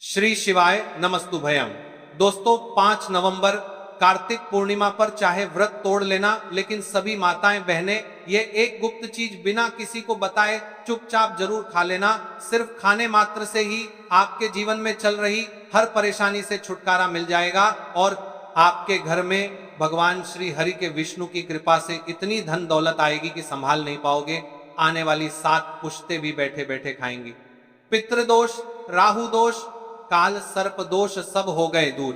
श्री शिवाय नमस्तुभयम। दोस्तों 5 नवंबर कार्तिक पूर्णिमा पर चाहे व्रत तोड़ लेना, लेकिन सभी माताएं बहनें ये एक गुप्त चीज बिना किसी को बताए चुपचाप जरूर खा लेना। सिर्फ खाने मात्र से ही आपके जीवन में चल रही हर परेशानी से छुटकारा मिल जाएगा और आपके घर में भगवान श्री हरि के विष्णु की कृपा से इतनी धन दौलत आएगी कि संभाल नहीं पाओगे। आने वाली 7 पुश्ते भी बैठे बैठे खाएंगी। पितृदोष, राहु दोष, काल सर्प दोष सब हो गए दूर।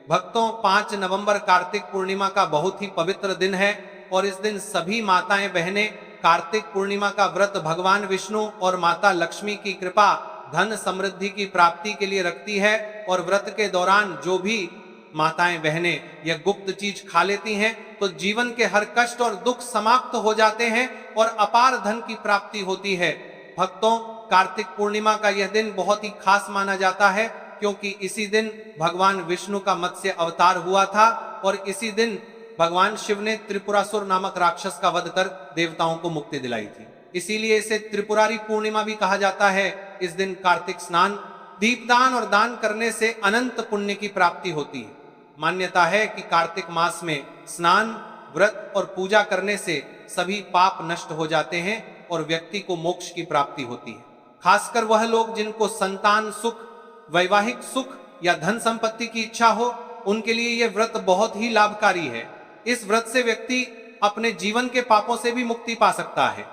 भक्तों 5 नवंबर कार्तिक पूर्णिमा का बहुत ही पवित्र दिन है और इस दिन सभी माताएं बहनें कार्तिक पूर्णिमा का व्रत भगवान विष्णु और माता लक्ष्मी की कृपा धन समृद्धि की प्राप्ति के लिए रखती है। और व्रत के दौरान जो भी माताएं बहनें यह गुप्त चीज खा लेती हैं तो जीवन के हर कष्ट और दुख समाप्त हो जाते हैं और अपार धन की प्राप्ति होती है। भक्तों कार्तिक पूर्णिमा का यह दिन बहुत ही खास माना जाता है क्योंकि इसी दिन भगवान विष्णु का मत्स्य अवतार हुआ था और इसी दिन भगवान शिव ने त्रिपुरासुर नामक राक्षस का वध कर देवताओं को मुक्ति दिलाई थी। इसीलिए इसे त्रिपुरारी पूर्णिमा भी कहा जाता है। इस दिन कार्तिक स्नान, दीपदान और दान करने से अनंत पुण्य की प्राप्ति होती है। मान्यता है कि कार्तिक मास में स्नान, व्रत और पूजा करने से सभी पाप नष्ट हो जाते हैं और व्यक्ति को मोक्ष की प्राप्ति होती है। खासकर वह लोग जिनको संतान सुख, वैवाहिक सुख या धन संपत्ति की इच्छा हो, उनके लिए यह व्रत बहुत ही लाभकारी है। इस व्रत से व्यक्ति अपने जीवन के पापों से भी मुक्ति पा सकता है।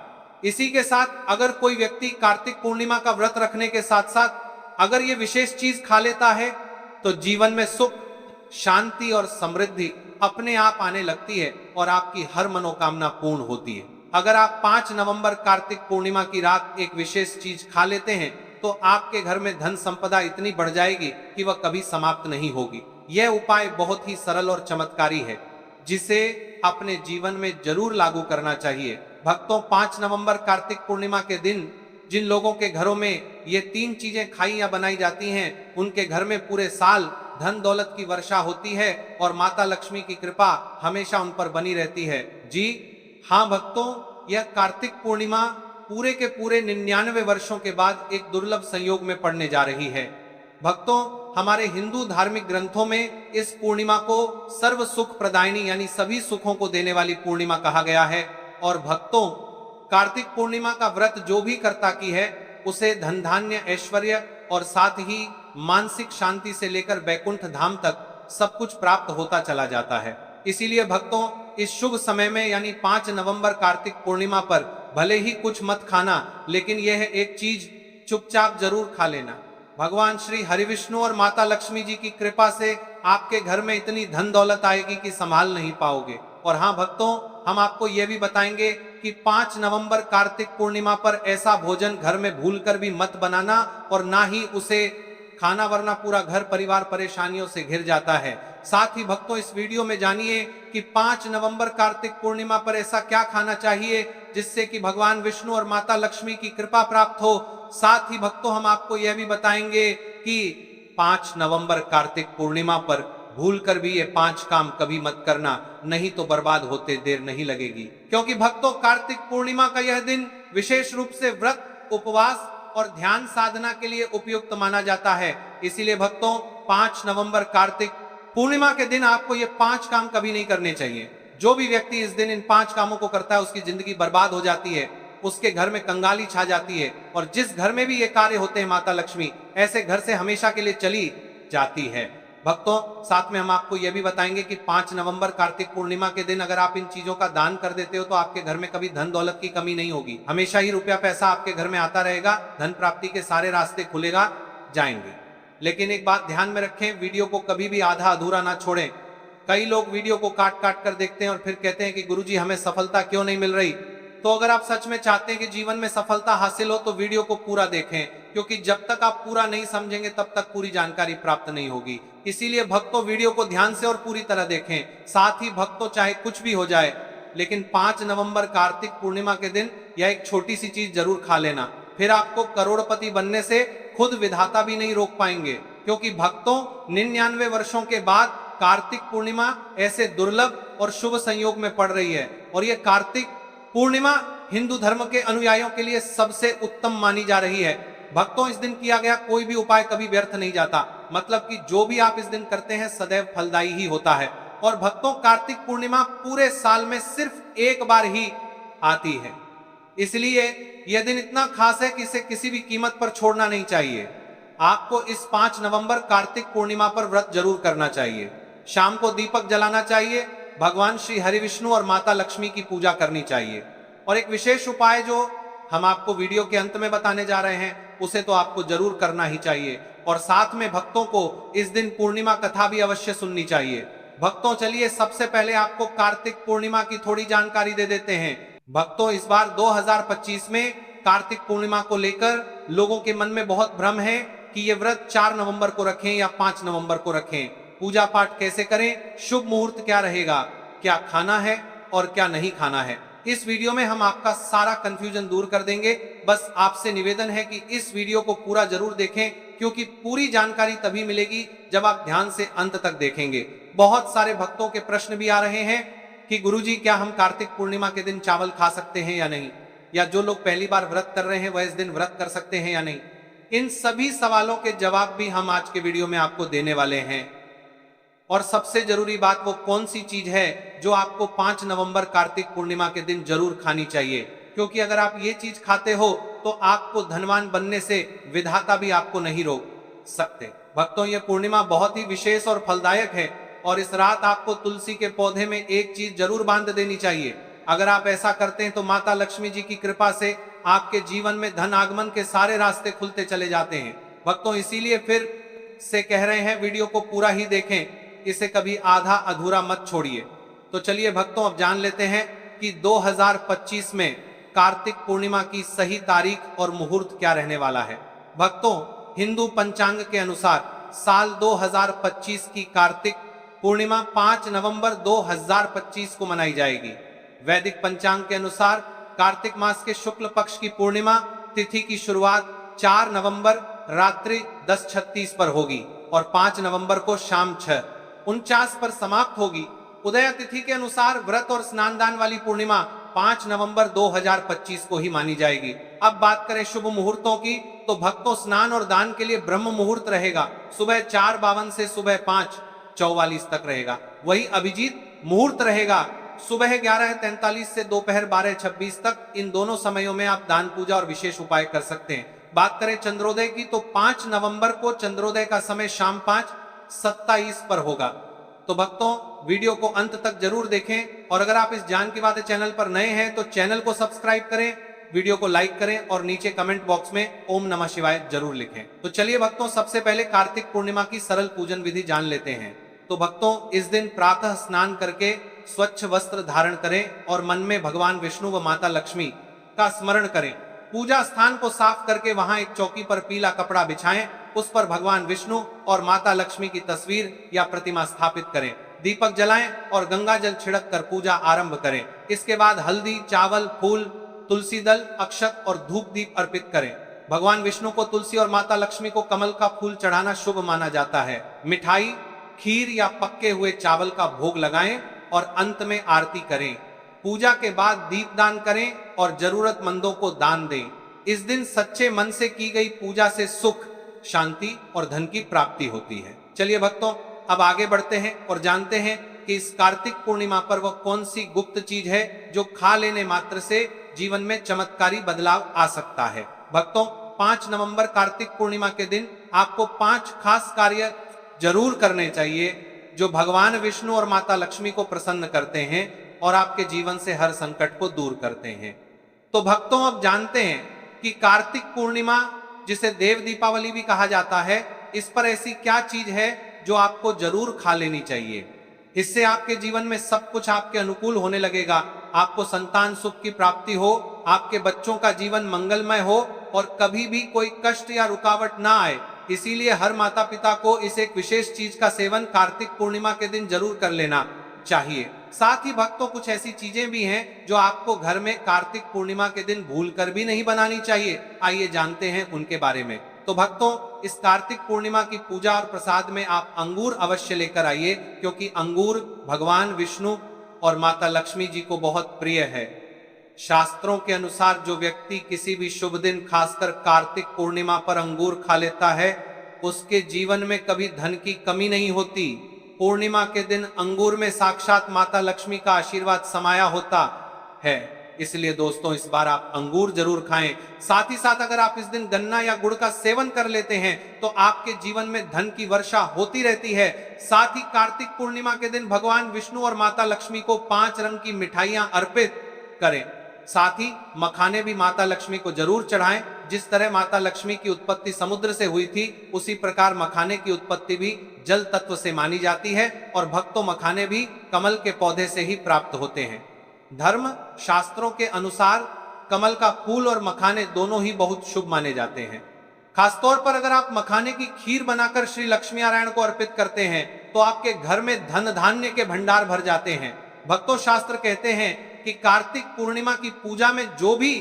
इसी के साथ अगर कोई व्यक्ति कार्तिक पूर्णिमा का व्रत रखने के साथ साथ अगर ये विशेष चीज खा लेता है तो जीवन में सुख, शांति और समृद्धि अपने आप आने लगती है और आपकी हर मनोकामना पूर्ण होती है। अगर आप 5 नवंबर कार्तिक पूर्णिमा की रात एक विशेष चीज खा लेते हैं तो आपके घर में धन संपदा इतनी बढ़ जाएगी कि वह कभी समाप्त नहीं होगी। यह उपाय बहुत ही सरल और चमत्कारी है जिसे अपने जीवन में जरूर लागू करना चाहिए। भक्तों 5 नवंबर कार्तिक पूर्णिमा के दिन जिन लोगों के घरों में ये 3 चीजें खाई या बनाई जाती हैं, उनके घर में पूरे साल धन दौलत की वर्षा होती है और माता लक्ष्मी की कृपा हमेशा उन पर बनी रहती है। जी हाँ भक्तों, यह कार्तिक पूर्णिमा पूरे के पूरे 99 वर्षों के बाद एक दुर्लभ संयोग में पड़ने जा रही है। भक्तों हमारे हिंदू धार्मिक ग्रंथों में इस पूर्णिमा को सर्व सुख प्रदायिनी यानी सभी सुखों को देने वाली पूर्णिमा कहा गया है। और भक्तों कार्तिक पूर्णिमा का व्रत जो भी करता की है उसे धन धान्य ऐश्वर्य और साथ ही मानसिक शांति से लेकर बैकुंठ धाम तक सब कुछ प्राप्त होता चला जाता है। इसीलिए भक्तों इस शुभ समय में यानी 5 नवंबर कार्तिक पूर्णिमा पर भले ही कुछ मत खाना, लेकिन यह एक चीज चुपचाप जरूर खा लेना। भगवान श्री हरि विष्णु और माता लक्ष्मी जी की कृपा से आपके घर में इतनी धन दौलत आएगी कि संभाल नहीं पाओगे। और हाँ भक्तों, हम आपको यह भी बताएंगे कि 5 नवंबर कार्तिक पूर्णिमा पर ऐसा भोजन घर में भूलकर भी मत बनाना और ना ही उसे खाना, वरना पूरा घर परिवार परेशानियों से घिर जाता है। साथ ही भक्तों इस वीडियो में जानिए कि 5 नवंबर कार्तिक पूर्णिमा पर ऐसा क्या खाना चाहिए जिससे कि भगवान विष्णु और माता लक्ष्मी की कृपा प्राप्त हो। साथ ही भक्तों हम आपको यह भी बताएंगे कि 5 नवंबर कार्तिक पूर्णिमा पर भूलकर भी ये 5 काम कभी मत करना, नहीं तो बर्बाद होते देर नहीं लगेगी। क्योंकि भक्तों कार्तिक पूर्णिमा का यह दिन विशेष रूप से व्रत, उपवास और ध्यान साधना के लिए उपयुक्त माना जाता है। इसीलिए भक्तों 5 नवंबर कार्तिक पूर्णिमा के दिन आपको ये 5 काम कभी नहीं करने चाहिए। जो भी व्यक्ति इस दिन इन 5 कामों को करता है उसकी जिंदगी बर्बाद हो जाती है, उसके घर में कंगाली छा जाती है और जिस घर में भी ये कार्य होते हैं माता लक्ष्मी ऐसे घर से हमेशा के लिए चली जाती है। भक्तों साथ में हम आपको यह भी बताएंगे कि 5 नवंबर कार्तिक पूर्णिमा के दिन अगर आप इन चीजों का दान कर देते हो तो आपके घर में कभी धन दौलत की कमी नहीं होगी। हमेशा ही रुपया पैसा आपके घर में आता रहेगा, धन प्राप्ति के सारे रास्ते खुलेगा जाएंगे। लेकिन एक बात ध्यान में रखें, वीडियो को कभी भी आधा अधूरा ना छोड़ें। कई लोग वीडियो को काट काट कर देखते हैं और फिर कहते हैं कि गुरुजी हमें सफलता क्यों नहीं मिल रही। तो अगर आप सच में चाहते हैं कि जीवन में सफलता हासिल हो तो वीडियो को पूरा देखें, क्योंकि जब तक आप पूरा नहीं समझेंगे तब तक पूरी जानकारी प्राप्त नहीं होगी। इसीलिए भक्तों वीडियो को ध्यान से और पूरी तरह देखें। साथ ही भक्तों चाहे कुछ भी हो जाए लेकिन 5 नवंबर कार्तिक पूर्णिमा के दिन यह एक छोटी सी चीज जरूर खा लेना, फिर आपको करोड़पति बनने से खुद विधाता भी नहीं रोक पाएंगे। क्योंकि भक्तों 99 वर्षों के बाद कार्तिक पूर्णिमा ऐसे दुर्लभ और शुभ संयोग में पड़ रही है और यह कार्तिक पूर्णिमा हिंदू धर्म के अनुयायियों के लिए सबसे उत्तम मानी जा रही है। भक्तों, इस दिन किया गया कोई भी उपाय कभी व्यर्थ नहीं जाता। मतलब कि जो भी आप इस दिन करते हैं सदैव फलदायी ही होता है। और भक्तों, कार्तिक पूर्णिमा पूरे साल में सिर्फ एक बार ही आती है, इसलिए यह दिन इतना खास है कि इसे किसी भी कीमत पर छोड़ना नहीं चाहिए। आपको इस 5 नवंबर कार्तिक पूर्णिमा पर व्रत जरूर करना चाहिए। शाम को दीपक जलाना चाहिए, भगवान श्री हरि विष्णु और माता लक्ष्मी की पूजा करनी चाहिए। और एक विशेष उपाय जो हम आपको वीडियो के अंत में बताने जा रहे हैं, उसे तो आपको जरूर करना ही चाहिए। और साथ में भक्तों को इस दिन पूर्णिमा कथा भी अवश्य सुननी चाहिए। भक्तों, चलिए सबसे पहले आपको कार्तिक पूर्णिमा की थोड़ी जानकारी दे देते हैं। भक्तों, इस बार 2025 में कार्तिक पूर्णिमा को लेकर लोगों के मन में बहुत भ्रम है कि ये व्रत 4 नवंबर को रखें या 5 नवंबर को रखें, पूजा पाठ कैसे करें, शुभ मुहूर्त क्या रहेगा, क्या खाना है और क्या नहीं खाना है। इस वीडियो में हम आपका सारा कंफ्यूजन दूर कर देंगे। बस आपसे निवेदन है कि इस वीडियो को पूरा जरूर देखें, क्योंकि पूरी जानकारी तभी मिलेगी जब आप ध्यान से अंत तक देखेंगे। बहुत सारे भक्तों के प्रश्न भी आ रहे हैं कि गुरुजी, क्या हम कार्तिक पूर्णिमा के दिन चावल खा सकते हैं या नहीं, या जो लोग पहली बार व्रत कर रहे हैं वह इस दिन व्रत कर सकते हैं या नहीं। इन सभी सवालों के जवाब भी हम आज के वीडियो में आपको देने वाले हैं। और सबसे जरूरी बात वो कौन सी चीज है जो आपको 5 नवंबर कार्तिक पूर्णिमा के दिन जरूर खानी चाहिए, क्योंकि अगर आप ये चीज खाते हो तो आपको धनवान बनने से विधाता भी आपको नहीं रोक सकते। भक्तों, ये पूर्णिमा बहुत ही विशेष और फलदायक है और इस रात आपको तुलसी के पौधे में एक चीज जरूर बांध देनी चाहिए। अगर आप ऐसा करते हैं तो माता लक्ष्मी जी की कृपा से आपके जीवन में धन आगमन के सारे रास्ते खुलते चले जाते हैं। भक्तों, इसीलिए फिर से कह रहे हैं, वीडियो को पूरा ही देखें, इसे कभी आधा अधूरा मत छोड़िए। तो चलिए भक्तों, अब जान लेते हैं कि 2025 में कार्तिक पूर्णिमा की सही तारीख और मुहूर्त क्या रहने वाला है। भक्तों, हिंदू पंचांग के अनुसार साल 2025 की कार्तिक पूर्णिमा 5 नवंबर 2025 को मनाई जाएगी। वैदिक पंचांग के अनुसार कार्तिक मास के शुक्ल पक्ष की पूर्णिमा तिथि की शुरुआत 4 नवंबर रात्रि 10:36 पर होगी और 5 नवंबर को शाम 6:49 पर समाप्त होगी। उदय तिथि के अनुसार व्रत और स्नान दान वाली पूर्णिमा 5 नवंबर 2025 को ही मानी जाएगी। अब बात करें शुभ मुहूर्तों की, तो भक्तों, स्नान और दान के लिए ब्रह्म मुहूर्त रहेगा, सुबह 4:52 से सुबह 5:44 तक रहेगा। वही अभिजीत मुहूर्त रहेगा सुबह 11:43 से दोपहर 12:26 तक। इन दोनों समयों में आप दान, पूजा और विशेष उपाय कर सकते हैं। बात करें चंद्रोदय की, तो 5 नवंबर को चंद्रोदय का समय शाम 5:27 पर होगा। तो भक्तों, वीडियो को अंत तक जरूर देखें और अगर आप इस जान की बातें चैनल पर नए हैं तो चैनल को सब्सक्राइब करें, वीडियो को लाइक करें और नीचे कमेंट बॉक्स में ओम नमः शिवाय जरूर लिखें। तो चलिए भक्तों, सबसे पहले कार्तिक पूर्णिमा की सरल पूजन विधि जान लेते हैं। तो भक्तों, इस दिन प्रातः स्नान करके स्वच्छ वस्त्र धारण करें और मन में भगवान विष्णु व माता लक्ष्मी का स्मरण करें। पूजा स्थान को साफ करके वहां एक चौकी पर पीला कपड़ा बिछाएं, उस पर भगवान विष्णु और माता लक्ष्मी की तस्वीर या प्रतिमा स्थापित करें। दीपक जलाएं और गंगा जल छिड़क कर पूजा आरंभ करें। इसके बाद हल्दी, चावल, फूल, तुलसी दल, अक्षत और धूप दीप अर्पित करें। भगवान विष्णु को तुलसी और माता लक्ष्मी को कमल का फूल चढ़ाना शुभ माना जाता है। मिठाई, खीर या पक्के हुए चावल का भोग लगाएं और अंत में आरती करें। पूजा के बाद दीपदान करें और जरूरतमंदों को दान दें। इस दिन सच्चे मन से की गई पूजा से सुख, शांति और धन की प्राप्ति होती है। चलिए भक्तों, अब आगे बढ़ते हैं और जानते हैं कि इस कार्तिक पूर्णिमा पर वह कौन सी गुप्त चीज है जो खा लेने मात्र से जीवन में चमत्कारी बदलाव आ सकता है। भक्तों, 5 नवंबर कार्तिक पूर्णिमा के दिन आपको 5 खास कार्य जरूर करने चाहिए जो भगवान विष्णु और माता लक्ष्मी को प्रसन्न करते हैं और आपके जीवन से हर संकट को दूर करते हैं। तो भक्तों, अब जानते हैं कि कार्तिक पूर्णिमा, जिसे देव दीपावली भी कहा जाता है, इस पर ऐसी क्या चीज है जो आपको जरूर खा लेनी चाहिए। इससे आपके जीवन में सब कुछ आपके अनुकूल होने लगेगा। आपको संतान सुख की प्राप्ति हो, आपके बच्चों का जीवन मंगलमय हो और कभी भी कोई कष्ट या रुकावट ना आए। इसीलिए हर माता पिता को इस एक विशेष चीज का सेवन कार्तिक पूर्णिमा के दिन जरूर कर लेना चाहिए। साथ ही भक्तों, कुछ ऐसी चीजें भी हैं जो आपको घर में कार्तिक पूर्णिमा के दिन भूलकर भी नहीं बनानी चाहिए। आइए जानते हैं उनके बारे में। तो भक्तों, इस कार्तिक पूर्णिमा की पूजा और प्रसाद में आप अंगूर अवश्य लेकर आइए, क्योंकि अंगूर भगवान विष्णु और माता लक्ष्मी जी को बहुत प्रिय है। शास्त्रों के अनुसार जो व्यक्ति किसी भी शुभ दिन खासकर कार्तिक पूर्णिमा पर अंगूर खा लेता है उसके जीवन में कभी धन की कमी नहीं होती। पूर्णिमा के दिन अंगूर में साक्षात माता लक्ष्मी का आशीर्वाद समाया होता है, इसलिए दोस्तों इस बार आप अंगूर जरूर खाएं। साथ ही साथ अगर आप इस दिन गन्ना या गुड़ का सेवन कर लेते हैं तो आपके जीवन में धन की वर्षा होती रहती है। साथ ही कार्तिक पूर्णिमा के दिन भगवान विष्णु और माता लक्ष्मी को 5 रंग की मिठाइयां अर्पित करें। साथ ही मखाने भी माता लक्ष्मी को जरूर चढ़ाएं। जिस तरह माता लक्ष्मी की उत्पत्ति समुद्र से हुई थी उसी प्रकार मखाने की उत्पत्ति भी जल तत्व से मानी जाती है और भक्तों मखाने भी कमल के पौधे से ही प्राप्त होते हैं। धर्म शास्त्रों के अनुसार कमल का फूल और मखाने दोनों ही बहुत शुभ माने जाते हैं। खासतौर पर अगर आप मखाने की खीर बनाकर श्री लक्ष्मी नारायण को अर्पित करते हैं तो आपके घर में धन धान्य के भंडार भर जाते हैं। भक्तों शास्त्र कहते हैं कि कार्तिक पूर्णिमा की पूजा में जो भी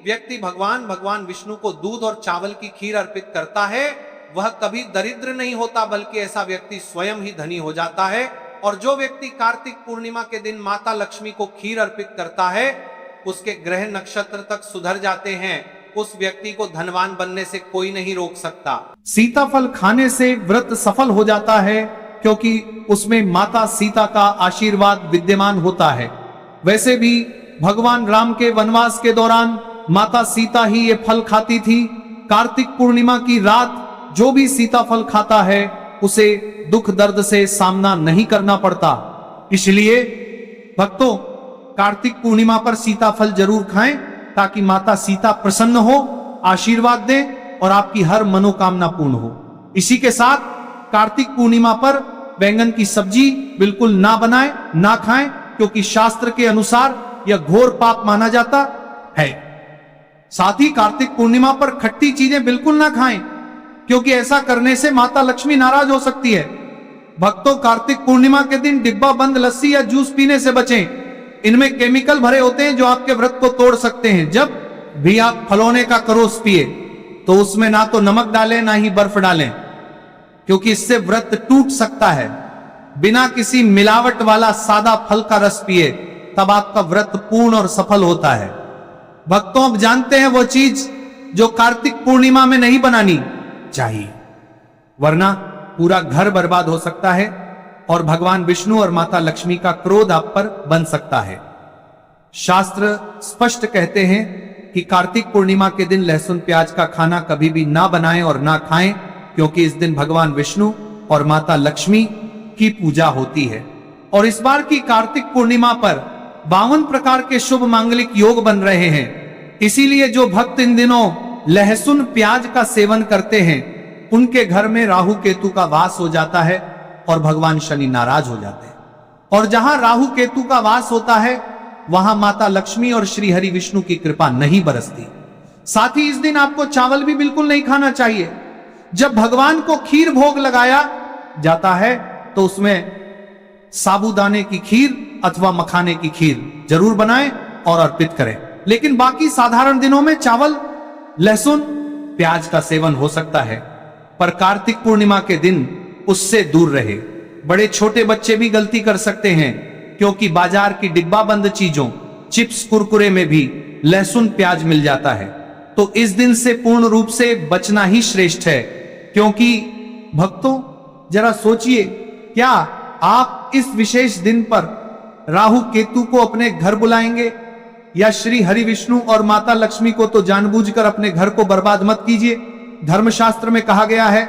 व्यक्ति भगवान विष्णु को दूध और चावल की खीर अर्पित करता है वह कभी दरिद्र नहीं होता बल्कि ऐसा व्यक्ति स्वयं ही धनी हो जाता है। और जो व्यक्ति कार्तिक पूर्णिमा के दिन माता लक्ष्मी को खीर अर्पित करता है उसके ग्रह नक्षत्र तक सुधर जाते हैं। उस व्यक्ति को धनवान बनने से कोई नहीं रोक सकता। सीताफल खाने से व्रत सफल हो जाता है क्योंकि उसमें माता सीता का आशीर्वाद विद्यमान होता है। वैसे भी भगवान राम के वनवास के दौरान माता सीता ही ये फल खाती थी। कार्तिक पूर्णिमा की रात जो भी सीताफल खाता है उसे दुख दर्द से सामना नहीं करना पड़ता। इसलिए भक्तों कार्तिक पूर्णिमा पर सीताफल जरूर खाएं ताकि माता सीता प्रसन्न हो, आशीर्वाद दे और आपकी हर मनोकामना पूर्ण हो। इसी के साथ कार्तिक पूर्णिमा पर बैंगन की सब्जी बिल्कुल ना बनाएं, ना खाएं क्योंकि शास्त्र के अनुसार यह घोर पाप माना जाता है। साथ ही कार्तिक पूर्णिमा पर खट्टी चीजें बिल्कुल ना खाएं क्योंकि ऐसा करने से माता लक्ष्मी नाराज हो सकती है। भक्तों कार्तिक पूर्णिमा के दिन डिब्बा बंद लस्सी या जूस पीने से बचें। इनमें केमिकल भरे होते हैं जो आपके व्रत को तोड़ सकते हैं। जब भी आप फलौने का करोस पिए तो उसमें ना तो नमक डालें ना ही बर्फ डालें क्योंकि इससे व्रत टूट सकता है। बिना किसी मिलावट वाला सादा फल का रस पिए तब आपका व्रत पूर्ण और सफल होता है। भक्तों अब जानते हैं वो चीज जो कार्तिक पूर्णिमा में नहीं बनानी चाहिए वरना पूरा घर बर्बाद हो सकता है और भगवान विष्णु और माता लक्ष्मी का क्रोध आप पर बन सकता है। शास्त्र स्पष्ट कहते हैं कि कार्तिक पूर्णिमा के दिन लहसुन प्याज का खाना कभी भी ना बनाएं और ना खाएं क्योंकि इस दिन भगवान विष्णु और माता लक्ष्मी की पूजा होती है। और इस बार की कार्तिक पूर्णिमा पर 52 प्रकार के शुभ मांगलिक योग बन रहे हैं। इसीलिए जो भक्त इन दिनों लहसुन प्याज का सेवन करते हैं उनके घर में राहु केतु का वास हो जाता है और भगवान शनि नाराज हो जाते हैं। और जहां राहु केतु का वास होता है वहां माता लक्ष्मी और श्री हरि विष्णु की कृपा नहीं बरसती। साथ ही इस दिन आपको चावल भी बिल्कुल नहीं खाना चाहिए। जब भगवान को खीर भोग लगाया जाता है तो उसमें साबूदाने की खीर अथवा मखाने की खीर जरूर बनाएं और अर्पित करें। लेकिन बाकी साधारण दिनों में चावल लहसुन प्याज का सेवन हो सकता है पर कार्तिक पूर्णिमा के दिन उससे दूर रहे। बड़े छोटे बच्चे भी गलती कर सकते हैं क्योंकि बाजार की डिब्बा बंद चीजों चिप्स कुरकुरे में भी लहसुन प्याज मिल जाता है। तो इस दिन से पूर्ण रूप से बचना ही श्रेष्ठ है। क्योंकि भक्तों जरा सोचिए, क्या आप इस विशेष दिन पर राहु केतु को अपने घर बुलाएंगे या श्री हरि विष्णु और माता लक्ष्मी को तो जानबूझकर अपने घर को बर्बाद मत कीजिए। धर्मशास्त्र में कहा गया है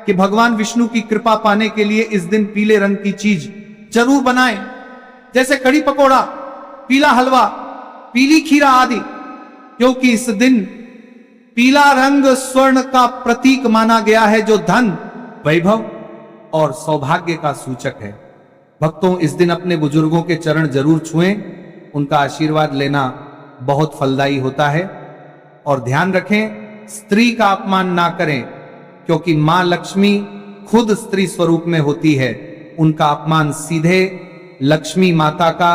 कि भगवान विष्णु की कृपा पाने के लिए इस दिन पीले रंग की चीज जरूर बनाएं, जैसे कड़ी पकोड़ा, पीला हलवा, पीली खीरा आदि, क्योंकि इस दिन पीला रंग स्वर्ण का प्रतीक माना गया है जो धन, वैभव और सौभाग्य का सूचक है। भक्तों इस दिन अपने बुजुर्गों के चरण जरूर छुएं, उनका आशीर्वाद लेना बहुत फलदायी होता है। और ध्यान रखें स्त्री का अपमान ना करें क्योंकि मां लक्ष्मी खुद स्त्री स्वरूप में होती है। उनका अपमान सीधे लक्ष्मी माता का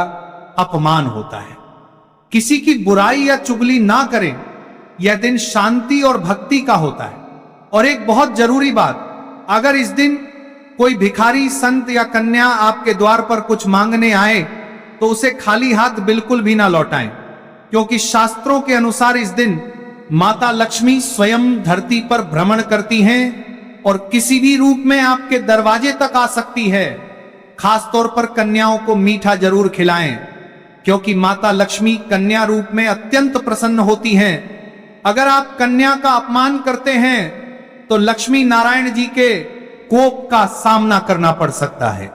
अपमान होता है। किसी की बुराई या चुगली ना करें, यह दिन शांति और भक्ति का होता है। और एक बहुत जरूरी बात, अगर इस दिन कोई भिखारी, संत या कन्या आपके द्वार पर कुछ मांगने आए तो उसे खाली हाथ बिल्कुल भी ना लौटाएं। क्योंकि शास्त्रों के अनुसार इस दिन माता लक्ष्मी स्वयं धरती पर भ्रमण करती हैं और किसी भी रूप में आपके दरवाजे तक आ सकती है। खासतौर पर कन्याओं को मीठा जरूर खिलाएं, क्योंकि माता लक्ष्मी कन्या रूप में अत्यंत प्रसन्न होती हैं। अगर आप कन्या का अपमान करते हैं तो लक्ष्मी नारायण जी के कोप का सामना करना पड़ सकता है।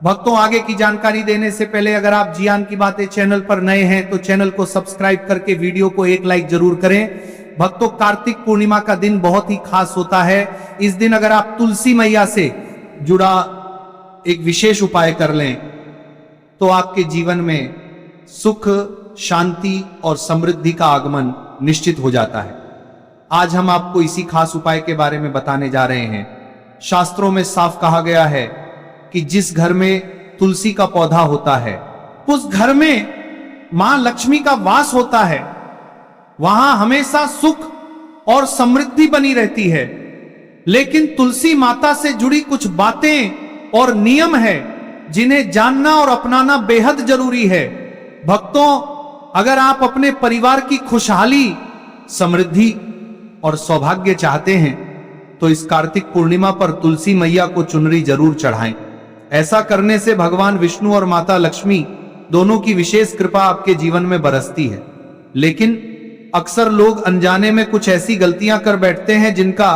भक्तों, आगे की जानकारी देने से पहले अगर आप जियान की बातें चैनल पर नए हैं तो चैनल को सब्सक्राइब करके वीडियो को एक लाइक जरूर करें। भक्तों, कार्तिक पूर्णिमा का दिन बहुत ही खास होता है। इस दिन अगर आप तुलसी मैया से जुड़ा एक विशेष उपाय कर लें तो आपके जीवन में सुख, शांति और समृद्धि का आगमन निश्चित हो जाता है। आज हम आपको इसी खास उपाय के बारे में बताने जा रहे हैं। शास्त्रों में साफ कहा गया है कि जिस घर में तुलसी का पौधा होता है उस घर में मां लक्ष्मी का वास होता है। वहां हमेशा सुख और समृद्धि बनी रहती है। लेकिन तुलसी माता से जुड़ी कुछ बातें और नियम है जिन्हें जानना और अपनाना बेहद जरूरी है। भक्तों, अगर आप अपने परिवार की खुशहाली, समृद्धि और सौभाग्य चाहते हैं तो इस कार्तिक पूर्णिमा पर तुलसी मैया को चुनरी जरूर चढ़ाएं। ऐसा करने से भगवान विष्णु और माता लक्ष्मी दोनों की विशेष कृपा आपके जीवन में बरसती है। लेकिन अक्सर लोग अनजाने में कुछ ऐसी गलतियां कर बैठते हैं जिनका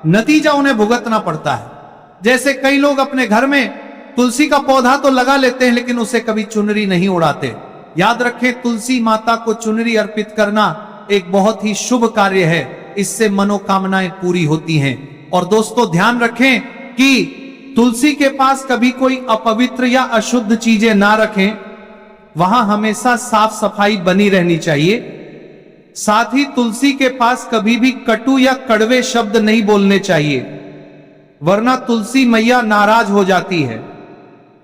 नतीजा उन्हें भुगतना पड़ता है। जैसे कई लोग अपने घर में तुलसी का पौधा तो लगा लेते हैं लेकिन उसे कभी चुनरी नहीं उड़ाते। याद रखें, तुलसी माता को चुनरी अर्पित करना एक बहुत ही शुभ कार्य है। इससे मनोकामनाएं पूरी होती हैं। और दोस्तों, ध्यान रखें कि तुलसी के पास कभी कोई अपवित्र या अशुद्ध चीजें ना रखें। वहां हमेशा साफ सफाई बनी रहनी चाहिए। साथ ही तुलसी के पास कभी भी कटु या कड़वे शब्द नहीं बोलने चाहिए, वरना तुलसी मैया नाराज हो जाती है।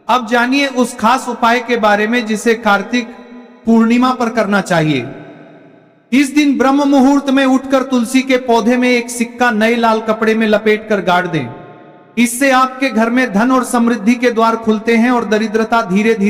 अब जानिए उस खास उपाय के बारे में जिसे कार्तिक पूर्णिमा पर करना चाहिए। इस दिन ब्रह्म मुहूर्त में उठकर तुलसी के पौधे में एक सिक्का नए लाल कपड़े में लपेटकर गाड़ दें। इससे आपके घर में धन और समृद्धि के द्वार खुलते हैं और दरिद्रता धीरे धीरे